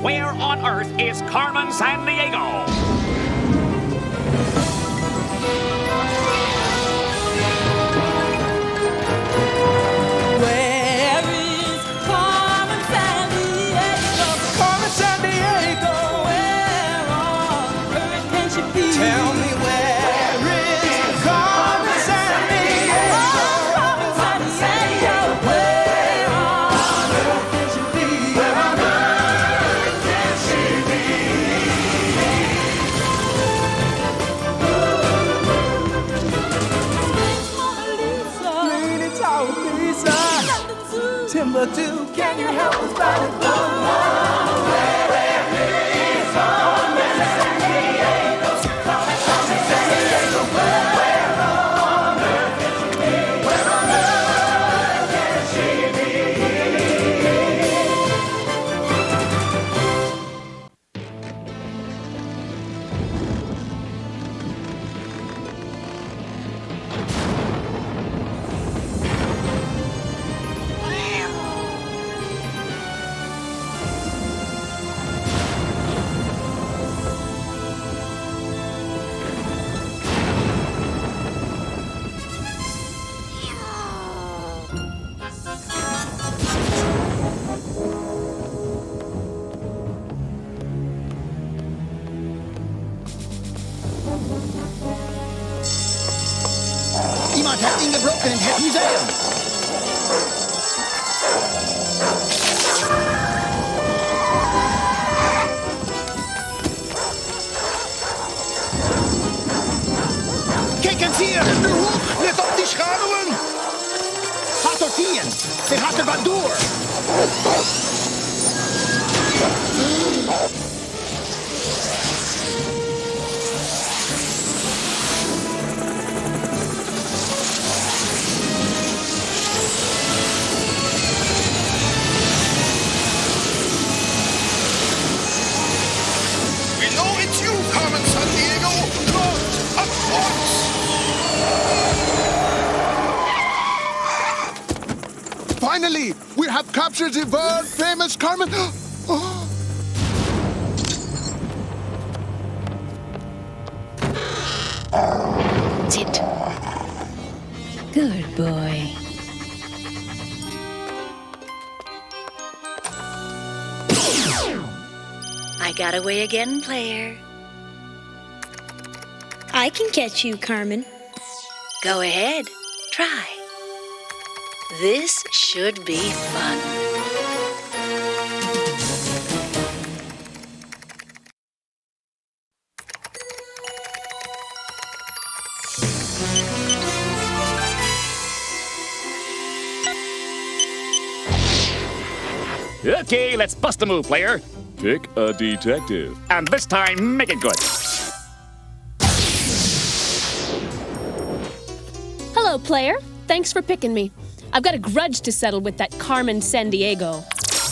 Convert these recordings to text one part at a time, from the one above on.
Where on earth is Carmen Sandiego? Where is Carmen Sandiego? Carmen Sandiego! Where on earth can she be? Tell me where is Carmen Sandiego? Carmen Sandiego! Where on earth can she be? Where on earth can she be? Lady Tower Lisa, Timbuktu, can you help us find it? Jemand hat ihn gebrochen in das Museum. Kijken hier, nu hoog, let op die schaduwen. Gaat tot hier, ze gaat er wat door. We know it's you, Carmen Sandiego. Come at once. Finally, we have captured the world-famous Carmen. Oh. Sit. Good boy. I got away again, player. I can catch you, Carmen. Go ahead. Try. This should be fun. Okay, let's bust a move, player. Pick a detective. And this time, make it good. Hello, player. Thanks for picking me. I've got a grudge to settle with that Carmen Sandiego.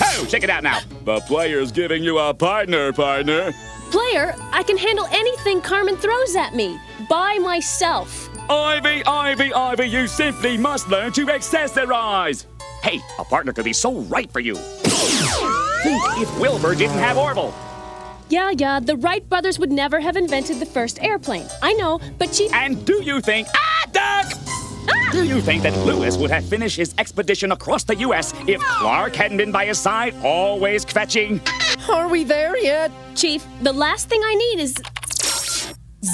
Oh, check it out now. The player's giving you a partner. Player, I can handle anything Carmen throws at me. By myself. Ivy, you simply must learn to accessorize. Hey, a partner could be so right for you. Think if Wilbur didn't have Orville. Yeah, the Wright brothers would never have invented the first airplane. I know, but Chief... And do you think... Duck! Do you think that Lewis would have finished his expedition across the U.S. if Clark hadn't been by his side, always kvetching? Are we there yet? Chief, the last thing I need is...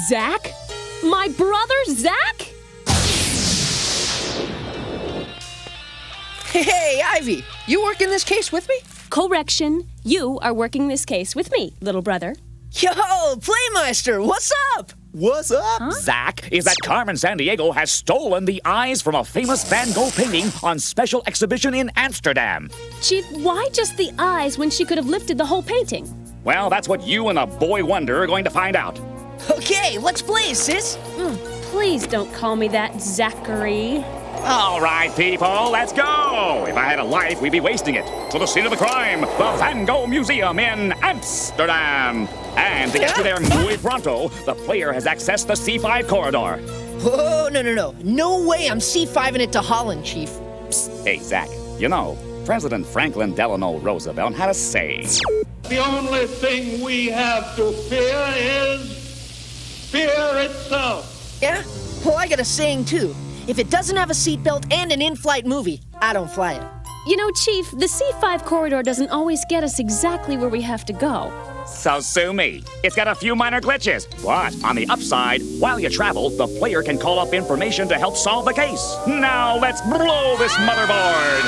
Zach? My brother, Zach? Hey, Ivy, you working this case with me? Correction, you are working this case with me, little brother. Yo, Playmeister, what's up? What's up? Huh? Zach, is that Carmen Sandiego has stolen the eyes from a famous Van Gogh painting on special exhibition in Amsterdam. Chief, why just the eyes when she could have lifted the whole painting? Well, that's what you and a boy wonder are going to find out. Okay, let's play, sis. Please don't call me that, Zachary. All right, people, let's go. If I had a life, we'd be wasting it. To the scene of the crime, the Van Gogh Museum in Amsterdam. And to get to there muy pronto, the player has accessed the C5 corridor. Whoa, no. No way I'm C5ing it to Holland, Chief. Hey, Zach, you know, President Franklin Delano Roosevelt had a saying. The only thing we have to fear is fear itself. Yeah? Well, I got a saying, too. If it doesn't have a seatbelt and an in-flight movie, I don't fly it. You know, Chief, the C5 corridor doesn't always get us exactly where we have to go. So sue me. It's got a few minor glitches. But on the upside, while you travel, the player can call up information to help solve the case. Now let's blow this motherboard.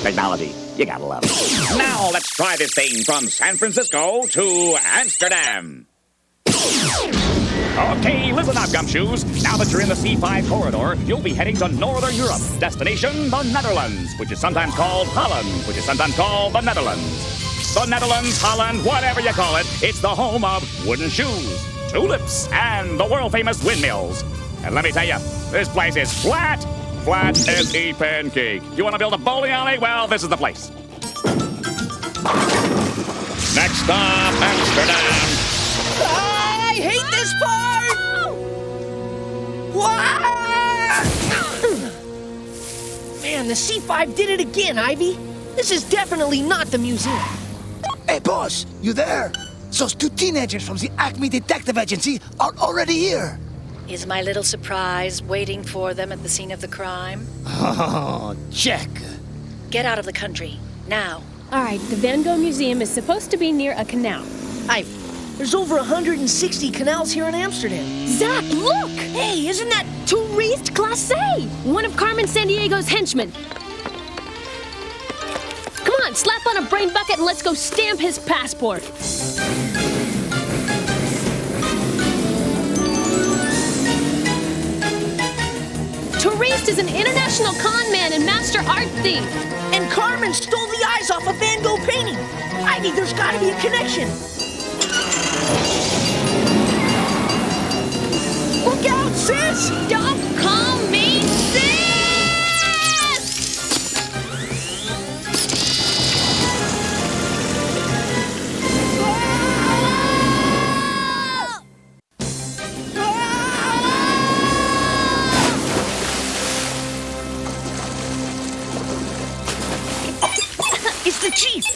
Technology, you gotta love it. Now let's try this thing from San Francisco to Amsterdam. Okay, listen up, gumshoes. Now that you're in the C5 corridor, you'll be heading to Northern Europe. Destination, the Netherlands, which is sometimes called Holland, which is sometimes called the Netherlands. The Netherlands, Holland, whatever you call it, it's the home of wooden shoes, tulips, and the world-famous windmills. And let me tell you, this place is flat as a pancake. You want to build a bowling alley? Well, this is the place. Next stop, Amsterdam. I hate this part! Man, the C5 did it again, Ivy. This is definitely not the museum. Hey, boss, you there? Those two teenagers from the Acme Detective Agency are already here. Is my little surprise waiting for them at the scene of the crime? Oh, check. Get out of the country, now. All right, the Van Gogh Museum is supposed to be near a canal. Ivy, there's over 160 canals here in Amsterdam. Zach, look! Hey, isn't that... Touriste Classe! One of Carmen Sandiego's henchmen. Come on, slap on a brain bucket and let's go stamp his passport. Touriste is an international con man and master art thief. And Carmen stole the eyes off a Van Gogh painting. Ivy, there's gotta be a connection. Look out, sis! Don't call me sis! It's the chief!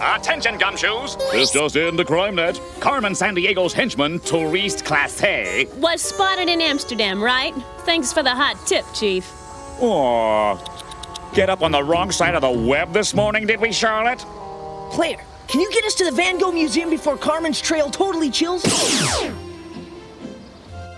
Attention, gumshoes! This just in, the crime net. Carmen Sandiego's henchman, Touriste Classe. Was spotted in Amsterdam, right? Thanks for the hot tip, Chief. Oh, get up on the wrong side of the web this morning, did we, Charlotte? Player, can you get us to the Van Gogh Museum before Carmen's trail totally chills?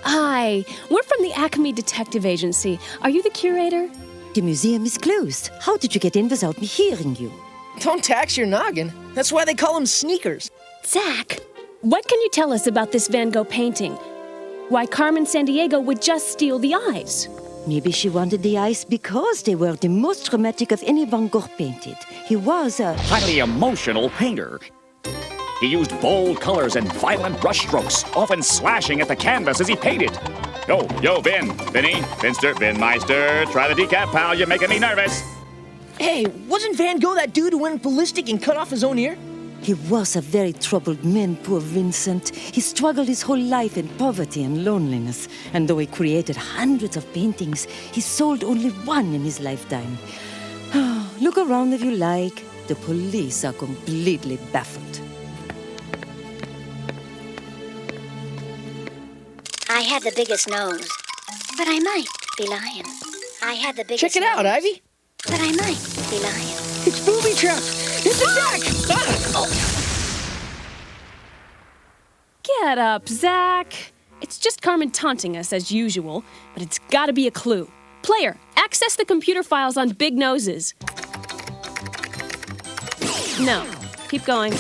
Hi, we're from the Acme Detective Agency. Are you the curator? The museum is closed. How did you get in without me hearing you? Don't tax your noggin. That's why they call them sneakers. Zach, what can you tell us about this Van Gogh painting? Why Carmen Sandiego would just steal the eyes? Maybe she wanted the eyes because they were the most dramatic of any Van Gogh painted. He was a highly emotional painter. He used bold colors and violent brushstrokes, often slashing at the canvas as he painted. Yo, Vinmeister, try the decaf, pal. You're making me nervous. Hey, wasn't Van Gogh that dude who went ballistic and cut off his own ear? He was a very troubled man, poor Vincent. He struggled his whole life in poverty and loneliness. And though he created hundreds of paintings, he sold only one in his lifetime. Look around if you like. The police are completely baffled. I had the biggest nose, but I might be lying. I had the biggest Check it out, nose, Ivy. but I might be lying. It's booby trapped. It's attack! Get up, Zach. It's just Carmen taunting us as usual, but it's gotta be a clue. Player, access the computer files on big noses. No, keep going.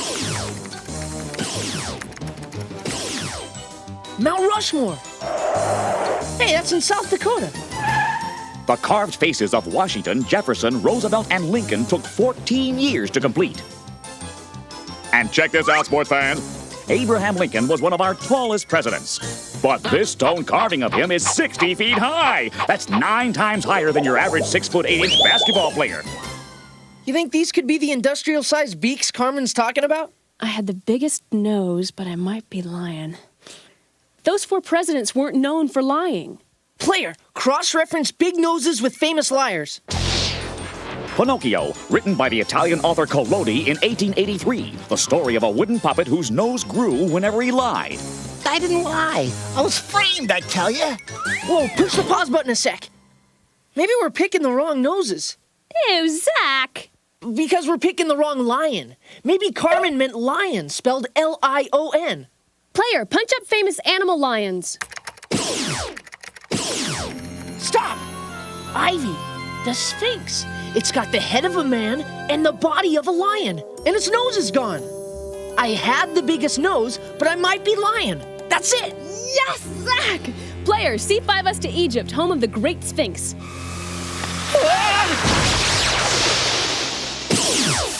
Mount Rushmore. Hey, that's in South Dakota. The carved faces of Washington, Jefferson, Roosevelt, and Lincoln took 14 years to complete. And check this out, sports fans. Abraham Lincoln was one of our tallest presidents. But this stone carving of him is 60 feet high. That's 9 times higher than your average 6'8" basketball player. You think these could be the industrial-sized beaks Carmen's talking about? I had the biggest nose, but I might be lying. Those 4 presidents weren't known for lying. Player, cross-reference big noses with famous liars. Pinocchio, written by the Italian author Collodi in 1883. The story of a wooden puppet whose nose grew whenever he lied. I didn't lie. I was framed, I tell you. Whoa, push the pause button a sec. Maybe we're picking the wrong noses. Ew, Zach! Because we're picking the wrong lion. Maybe Carmen meant lion, spelled L-I-O-N. Player, punch up famous animal lions. Stop! Ivy, the Sphinx. It's got the head of a man and the body of a lion, and its nose is gone. I had the biggest nose, but I might be lying. That's it. Yes, Zach! Player, C5 us to Egypt, home of the Great Sphinx.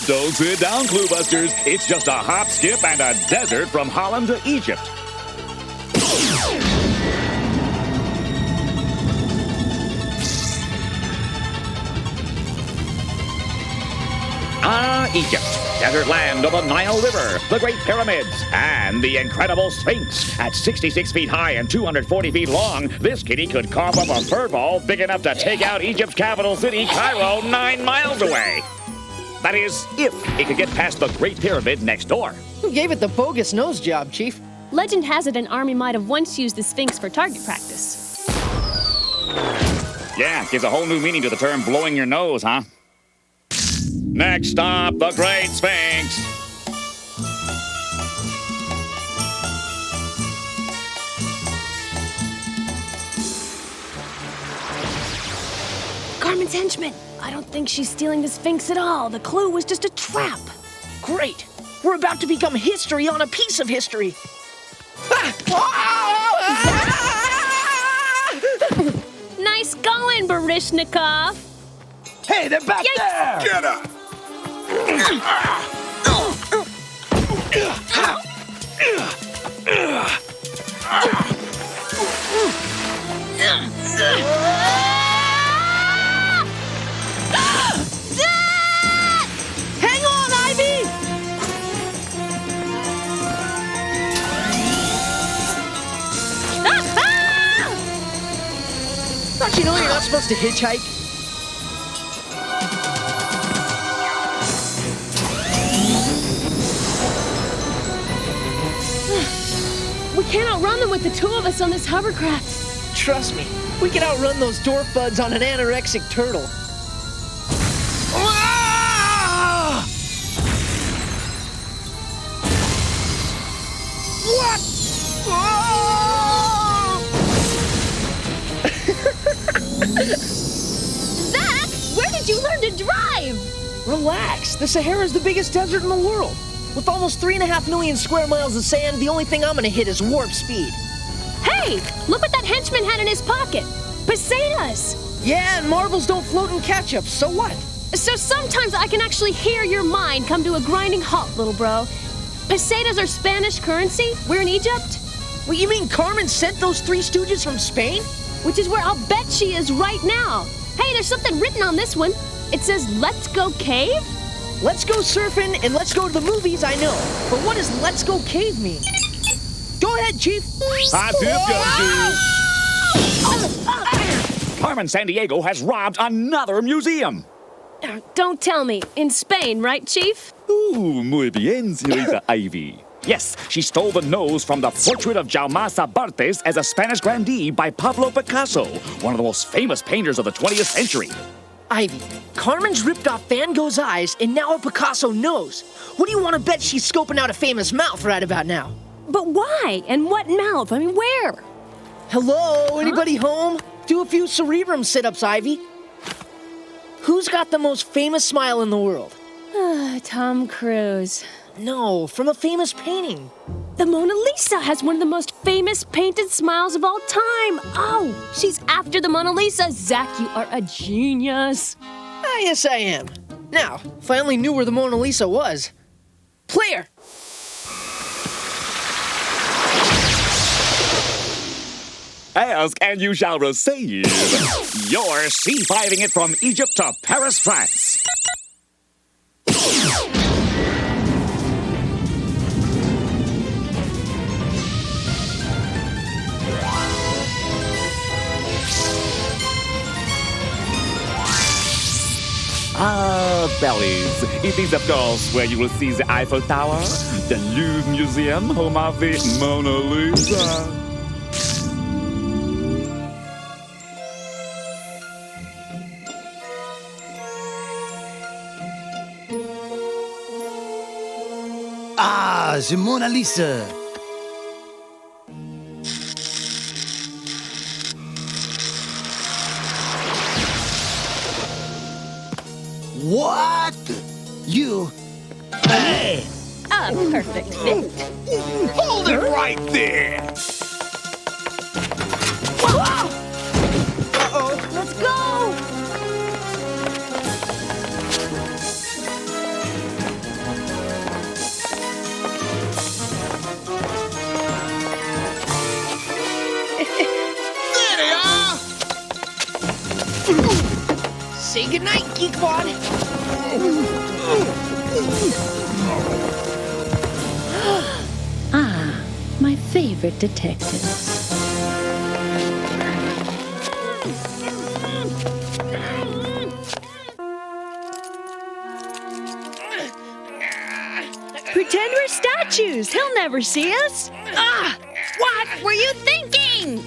Don't sit down, Cluebusters. It's just a hop, skip, and a desert from Holland to Egypt. Egypt, desert land of the Nile River, the Great Pyramids, and the incredible Sphinx. At 66 feet high and 240 feet long, this kitty could cough up a fur ball big enough to take out Egypt's capital city, Cairo, 9 miles away. That is, if it could get past the Great Pyramid next door. Who gave it the bogus nose job, Chief? Legend has it an army might have once used the Sphinx for target practice. Yeah, gives a whole new meaning to the term blowing your nose, huh? Next stop, the Great Sphinx. Carmen's henchman. I don't think she's stealing the Sphinx at all. The clue was just a trap. Great. We're about to become history on a piece of history. Nice going, Barishnikov. Hey, they're back there! Get her! Hang on, Ivy! Don't you know you're not supposed to hitchhike? We can't outrun them with the two of us on this hovercraft. Trust me, we can outrun those dwarf buds on an anorexic turtle. What? Zach, where did you learn to drive? Relax, the Sahara's the biggest desert in the world. With almost 3.5 million square miles of sand, the only thing I'm gonna hit is warp speed. Hey, look what that henchman had in his pocket. Pesetas. Yeah, and marbles don't float in ketchup, so what? So sometimes I can actually hear your mind come to a grinding halt, little bro. Pesetas are Spanish currency. We're in Egypt. What, you mean Carmen sent those three stooges from Spain? Which is where I'll bet she is right now. Hey, there's something written on this one. It says, "Let's go cave." Let's go surfing and let's go to the movies, I know. But what does let's go cave mean? Go ahead, Chief. I do. Carmen Sandiego has robbed another museum. Don't tell me. In Spain, right, Chief? Ooh, muy bien, señorita Ivy. Yes, she stole the nose from the portrait of Jaume Sabartes as a Spanish grandee by Pablo Picasso, one of the most famous painters of the 20th century. Ivy, Carmen's ripped off Van Gogh's eyes and now a Picasso nose. What do you want to bet she's scoping out a famous mouth right about now? But why? And what mouth? I mean, where? Hello, anybody home? Do a few cerebrum sit-ups, Ivy. Who's got the most famous smile in the world? Tom Cruise. No, from a famous painting. The Mona Lisa has one of the most famous painted smiles of all time. Oh, she's after the Mona Lisa. Zach, you are a genius. Yes, I am. Now, if I only knew where the Mona Lisa was. Player! Ask and you shall receive. You're C5ing it from Egypt to Paris, France. Ah, bellies. It is, of course, where you will see the Eiffel Tower, the Louvre Museum, home of the Mona Lisa. Ah, the Mona Lisa. What? You? Hey! A perfect fit. Hold it right there! Uh-oh. Let's go! There they are! Say goodnight, Geekwad. Ah, my favorite detectives. Pretend we're statues. He'll never see us. Ah! What were you thinking?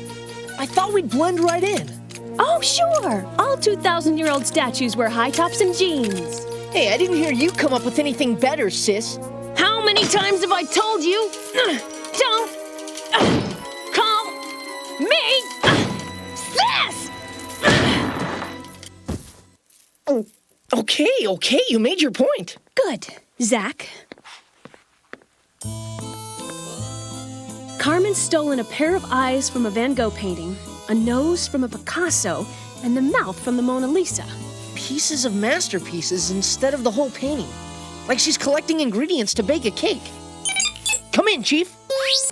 I thought we'd blend right in. Oh, sure. All 2,000-year-old statues wear high tops and jeans. Hey, I didn't hear you come up with anything better, sis. How many times have I told you? Don't call me sis! Okay, you made your point. Good. Zach. Carmen's stolen a pair of eyes from a Van Gogh painting, a nose from a Picasso, and the mouth from the Mona Lisa. Pieces of masterpieces instead of the whole painting. Like she's collecting ingredients to bake a cake. Come in, Chief.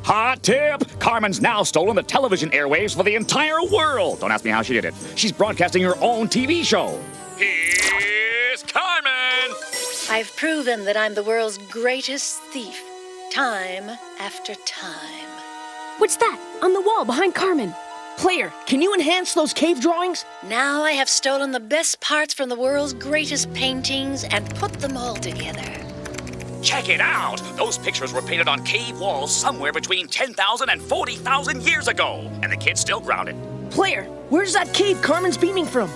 Hot tip! Carmen's now stolen the television airwaves for the entire world. Don't ask me how she did it. She's broadcasting her own TV show. Here's Carmen! I've proven that I'm the world's greatest thief, time after time. What's that? On the wall behind Carmen. Player, can you enhance those cave drawings? Now I have stolen the best parts from the world's greatest paintings and put them all together. Check it out! Those pictures were painted on cave walls somewhere between 10,000 and 40,000 years ago, and the kid's still grounded. Player, where's that cave Carmen's beaming from?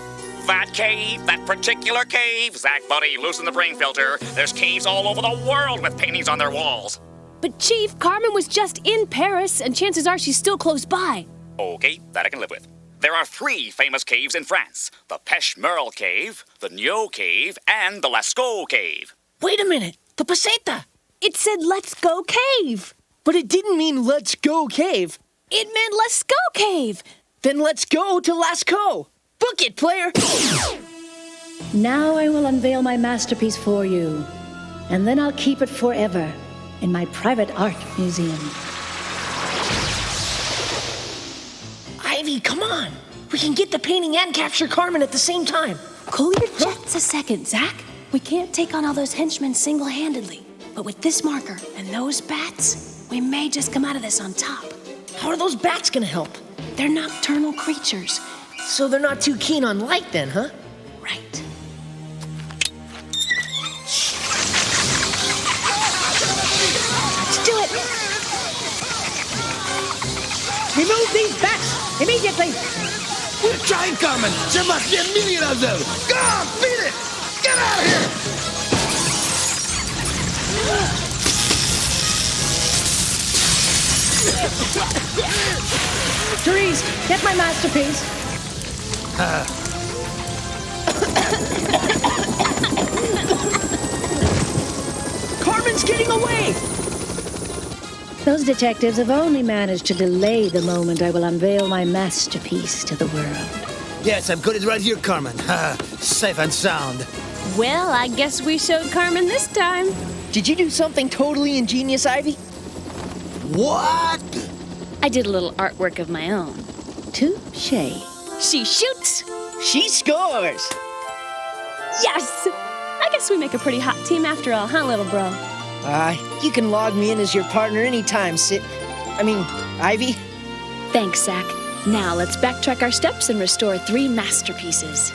That cave, that particular cave. Zach, buddy, loosen the brain filter. There's caves all over the world with paintings on their walls. But Chief, Carmen was just in Paris, and chances are she's still close by. Okay, that I can live with. There are 3 famous caves in France. The Pêche-Merle Cave, the Nio Cave, and the Lascaux Cave. Wait a minute, the Peseta. It said, let's go cave. But it didn't mean let's go cave. It meant let's go cave. Then let's go to Lascaux. Book it, player. Now I will unveil my masterpiece for you, and then I'll keep it forever in my private art museum. Ivy, come on. We can get the painting and capture Carmen at the same time. Cool your jets a second, Zach. We can't take on all those henchmen single-handedly. But with this marker and those bats, we may just come out of this on top. How are those bats gonna help? They're nocturnal creatures. So they're not too keen on light then, huh? Right. Let's do it. Remove these bats immediately. We're trying, Carmen. There must be a million of them. Go on, beat it. Get out of here. Therese, get my masterpiece. Carmen's getting away! Those detectives have only managed to delay the moment I will unveil my masterpiece to the world. Yes, I've got it right here, Carmen. Safe and sound. Well, I guess we showed Carmen this time. Did you do something totally ingenious, Ivy? What? I did a little artwork of my own. Touché. She shoots. She scores! Yes! I guess we make a pretty hot team after all, huh, little bro? You can log me in as your partner anytime, Ivy. Thanks, Zach. Now let's backtrack our steps and restore 3 masterpieces.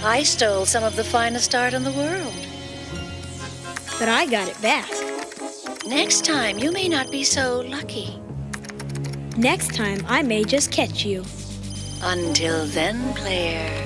I stole some of the finest art in the world. But I got it back. Next time, you may not be so lucky. Next time, I may just catch you. Until then, player,